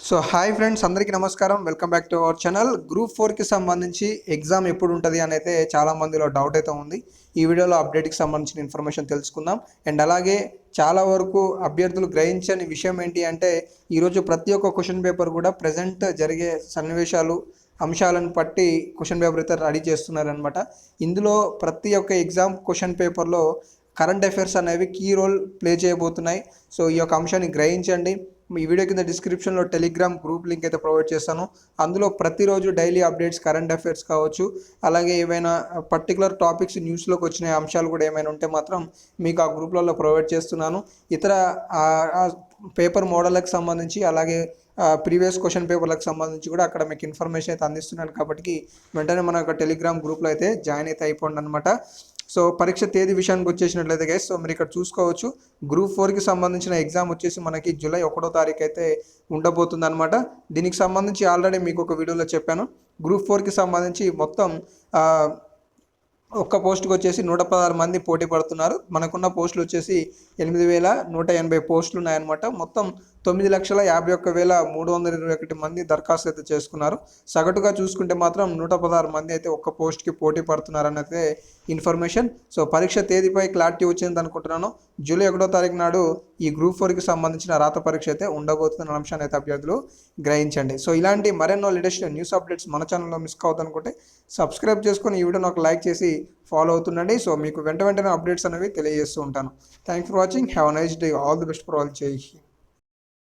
So hi friends, అందరికీ నమస్కారం. Welcome back to our channel. Group 4కి సంబంధించి ఎగ్జామ్ ఎప్పుడు ఉంటుంది అని అయితే చాలా మందిలో డౌట్ అయితే ఉంది. ఈ వీడియోలో అప్డేట్కి సంబంధించిన ఇన్ఫర్మేషన్ తెలుసుకుందాం. అండ్ అలాగే చాలా వరకు అభ్యర్థులు గ్రహించని విషయం ఏంటి అంటే, ఈరోజు ప్రతి ఒక్క క్వశ్చన్ పేపర్ కూడా ప్రజెంట్ జరిగే సన్నివేశాలు అంశాలను బట్టి క్వశ్చన్ పేపర్ అయితే రెడీ చేస్తున్నారనమాట. ఇందులో ప్రతి ఒక్క ఎగ్జామ్ క్వశ్చన్ పేపర్లో కరెంట్ అఫైర్స్ అనేవి కీ రోల్ ప్లే చేయబోతున్నాయి. సో ఈ యొక్క అంశాన్ని గ్రహించండి. ఈ వీడియో కింద డిస్క్రిప్షన్లో టెలిగ్రామ్ గ్రూప్ లింక్ అయితే ప్రొవైడ్ చేస్తాను. అందులో ప్రతిరోజు డైలీ అప్డేట్స్, కరెంట్ అఫైర్స్ కావచ్చు, అలాగే ఏమైనా పర్టికులర్ టాపిక్స్ న్యూస్లోకి వచ్చిన అంశాలు కూడా ఏమైనా ఉంటే మాత్రం మీకు ఆ గ్రూప్లలో ప్రొవైడ్ చేస్తున్నాను. ఇతర పేపర్ మోడళ్ళకి సంబంధించి, అలాగే ప్రీవియస్ క్వశ్చన్ పేపర్లకు సంబంధించి కూడా అక్కడ మీకు ఇన్ఫర్మేషన్ అయితే అందిస్తున్నాను. కాబట్టి వెంటనే మన యొక్క టెలిగ్రామ్ గ్రూప్లో అయితే జాయిన్ అయితే అయిపోండి అనమాట. సో పరీక్ష తేదీ విషయానికి వచ్చేసినట్లయితే గైస్, సో మీరు ఇక్కడ చూసుకోవచ్చు, గ్రూప్ 4కి సంబంధించిన ఎగ్జామ్ వచ్చేసి మనకి జూలై 1వ తారీఖు అయితే ఉండబోతుంది అనమాట. దీనికి సంబంధించి ఆల్రెడీ మీకు ఒక వీడియోలో చెప్పాను. గ్రూప్ 4కి సంబంధించి మొత్తం ఒక్క పోస్టుకు వచ్చేసి 116 మంది పోటీ పడుతున్నారు. మనకున్న పోస్టులు వచ్చేసి 8,180 పోస్టులు ఉన్నాయన్నమాట. మొత్తం 9,51,321 మంది దరఖాస్తు అయితే చేసుకున్నారు. సగటుగా చూసుకుంటే మాత్రం 116 మంది అయితే ఒక్క పోస్ట్కి పోటీ పడుతున్నారన్నదే ఇన్ఫర్మేషన్. సో పరీక్ష తేదీపై క్లారిటీ వచ్చింది అనుకుంటున్నాను. జూలై 1వ తారీఖు నాడు ఈ గ్రూప్ 4కి సంబంధించిన రాత పరీక్ష అయితే ఉండబోతున్న అంశాన్ని అయితే అభ్యర్థులు గ్రహించండి. సో ఇలాంటి మరెన్నో లేటెస్ట్ న్యూస్ అప్డేట్స్ మన ఛానల్లో మిస్ కావద్దనుకుంటే సబ్స్క్రైబ్ చేసుకొని ఈ వీడియోని ఒక లైక్ చేసి ఫాలో అవుతుండండి. సో మీకు వెంటనే అప్డేట్స్ అనేవి తెలియజేస్తూ ఉంటాను. Thanks for watching. Have a nice day. All the best for all. జై హింద్.